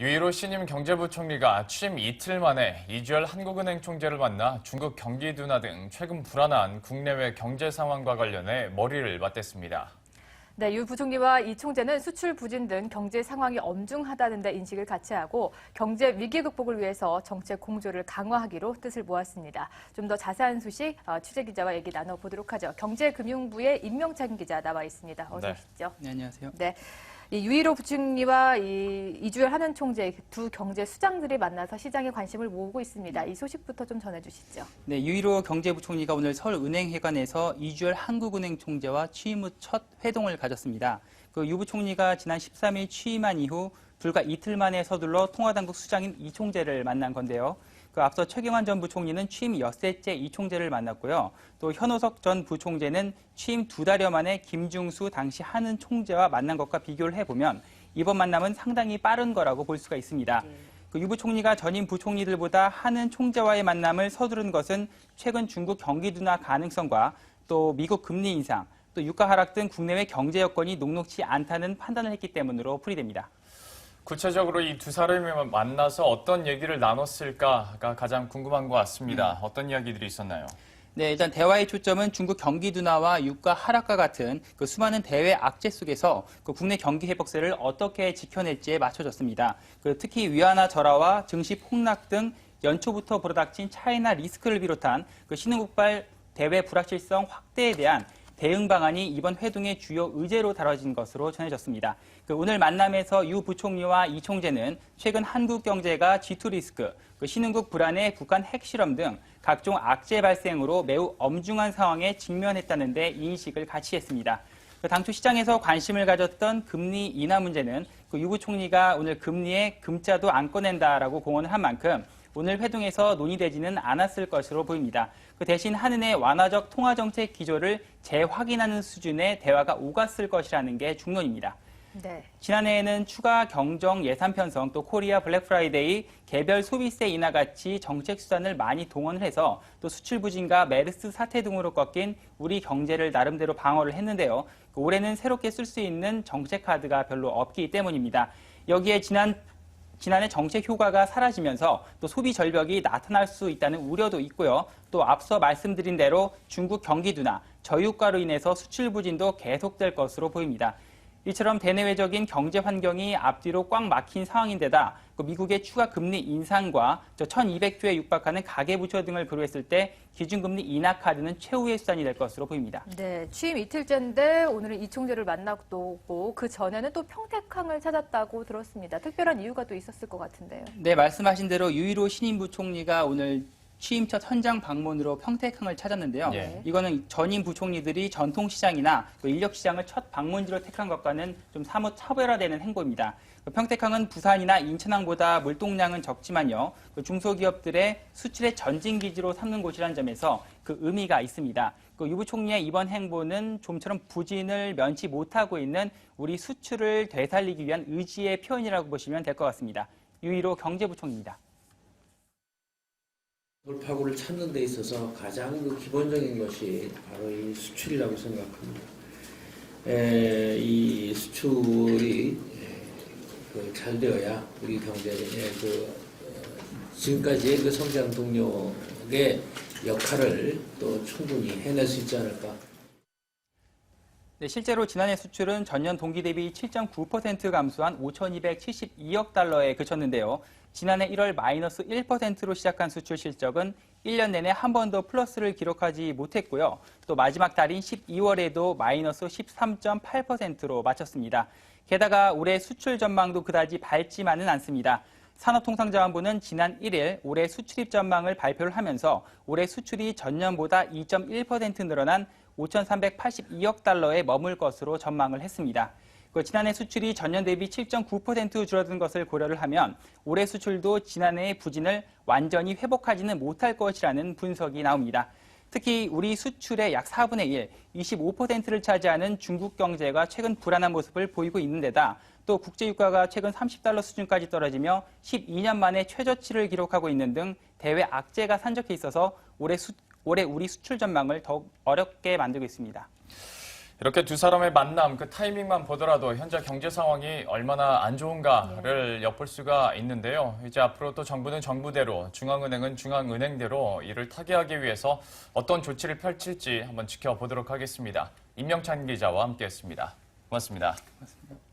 유일호 신임 경제부총리가 취임 이틀 만에 이주열 한국은행 총재를 만나 중국 경기 둔화 등 최근 불안한 국내외 경제 상황과 관련해 머리를 맞댔습니다. 네, 유 부총리와 이 총재는 수출 부진 등 경제 상황이 엄중하다는 데 인식을 같이 하고 경제 위기 극복을 위해서 정책 공조를 강화하기로 뜻을 모았습니다. 좀 더 자세한 소식 취재기자와 얘기 나눠보도록 하죠. 경제금융부의 임명찬 기자 나와 있습니다. 어서 오시죠. 네, 안녕하세요. 네. 이 유일호 부총리와 이주열 한은 총재 두 경제 수장들이 만나서 시장의 관심을 모으고 있습니다. 이 소식부터 좀 전해주시죠. 네, 유일호 경제부총리가 오늘 서울은행회관에서 이주열 한국은행 총재와 취임 후 첫 회동을 가졌습니다. 유 부총리가 지난 13일 취임한 이후 불과 이틀 만에 서둘러 통화당국 수장인 이 총재를 만난 건데요. 앞서 최경환 전 부총리는 취임 엿새째 이 총재를 만났고요. 또 현오석 전 부총재는 취임 2달여 만에 김중수 당시 한은 총재와 만난 것과 비교를 해보면 이번 만남은 상당히 빠른 거라고 볼 수가 있습니다. 유 부총리가 전임 부총리들보다 한은 총재와의 만남을 서두른 것은 최근 중국 경기 둔화 가능성과 또 미국 금리 인상, 또 유가 하락 등 국내외 경제 여건이 녹록지 않다는 판단을 했기 때문으로 풀이됩니다. 구체적으로 이 두 사람이 만나서 어떤 얘기를 나눴을까가 가장 궁금한 것 같습니다. 어떤 이야기들이 있었나요? 네, 일단 대화의 초점은 중국 경기 둔화와 유가 하락과 같은 수많은 대외 악재 속에서 국내 경기 회복세를 어떻게 지켜낼지에 맞춰졌습니다. 특히 위안화 절하와 증시 폭락 등 연초부터 불어닥친 차이나 리스크를 비롯한 신흥국발 대외 불확실성 확대에 대한 대응 방안이 이번 회동의 주요 의제로 다뤄진 것으로 전해졌습니다. 오늘 만남에서 유 부총리와 이 총재는 최근 한국 경제가 G2 리스크, 신흥국 불안해 북한 핵실험 등 각종 악재 발생으로 매우 엄중한 상황에 직면했다는 데 인식을 같이 했습니다. 당초 시장에서 관심을 가졌던 금리 인하 문제는 유 부총리가 오늘 금리에 금자도 안 꺼낸다라고 공언을 한 만큼 오늘 회동에서 논의되지는 않았을 것으로 보입니다. 대신 한은의 완화적 통화정책 기조를 재확인하는 수준의 대화가 오갔을 것이라는 게 중론입니다. 네. 지난해에는 추가 경정 예산 편성, 또 코리아 블랙 프라이데이, 개별 소비세 인하 같이 정책 수단을 많이 동원을 해서 또 수출 부진과 메르스 사태 등으로 꺾인 우리 경제를 나름대로 방어를 했는데요. 올해는 새롭게 쓸 수 있는 정책 카드가 별로 없기 때문입니다. 여기에 지난해 정책 효과가 사라지면서 또 소비 절벽이 나타날 수 있다는 우려도 있고요. 또 앞서 말씀드린 대로 중국 경기 둔화, 저유가로 인해서 수출 부진도 계속될 것으로 보입니다. 이처럼 대내외적인 경제 환경이 앞뒤로 꽉 막힌 상황인데다 미국의 추가 금리 인상과 1,200조에 육박하는 가계부채 등을 고려했을 때 기준금리 인하 카드는 최후의 수단이 될 것으로 보입니다. 네, 취임 이틀째인데 오늘은 이 총재를 만났고 그 전에는 또 평택항을 찾았다고 들었습니다. 특별한 이유가 또 있었을 것 같은데요. 네, 말씀하신 대로 유일호 신임 부총리가 오늘 취임 첫 현장 방문으로 평택항을 찾았는데요. 이거는 전임 부총리들이 전통시장이나 인력시장을 첫 방문지로 택한 것과는 좀 사뭇 차별화되는 행보입니다. 평택항은 부산이나 인천항보다 물동량은 적지만요. 중소기업들의 수출의 전진기지로 삼는 곳이라는 점에서 의미가 있습니다. 유 부총리의 이번 행보는 좀처럼 부진을 면치 못하고 있는 우리 수출을 되살리기 위한 의지의 표현이라고 보시면 될 것 같습니다. 유일호 경제부총리입니다. 돌파구를 찾는 데 있어서 가장 기본적인 것이 바로 이 수출이라고 생각합니다. 이 수출이 잘 되어야 우리 경제의 지금까지의 성장 동력의 역할을 또 충분히 해낼 수 있지 않을까. 네, 실제로 지난해 수출은 전년 동기 대비 7.9% 감소한 5,272억 달러에 그쳤는데요. 지난해 1월 마이너스 1%로 시작한 수출 실적은 1년 내내 한 번도 플러스를 기록하지 못했고요. 또 마지막 달인 12월에도 마이너스 13.8%로 마쳤습니다. 게다가 올해 수출 전망도 그다지 밝지만은 않습니다. 산업통상자원부는 지난 1일 올해 수출입 전망을 발표를 하면서 올해 수출이 전년보다 2.1% 늘어난 5,382억 달러에 머물 것으로 전망을 했습니다. 지난해 수출이 전년 대비 7.9% 줄어든 것을 고려를 하면 올해 수출도 지난해의 부진을 완전히 회복하지는 못할 것이라는 분석이 나옵니다. 특히 우리 수출의 약 4분의 1, 25%를 차지하는 중국 경제가 최근 불안한 모습을 보이고 있는 데다 또 국제유가가 최근 30달러 수준까지 떨어지며 12년 만에 최저치를 기록하고 있는 등 대외 악재가 산적해 있어서 올해 우리 수출 전망을 더욱 어렵게 만들고 있습니다. 이렇게 두 사람의 만남, 그 타이밍만 보더라도 현재 경제 상황이 얼마나 안 좋은가를 엿볼 수가 있는데요. 이제 앞으로 또 정부는 정부대로, 중앙은행은 중앙은행대로 이를 타개하기 위해서 어떤 조치를 펼칠지 한번 지켜보도록 하겠습니다. 임명찬 기자와 함께했습니다. 고맙습니다. 고맙습니다.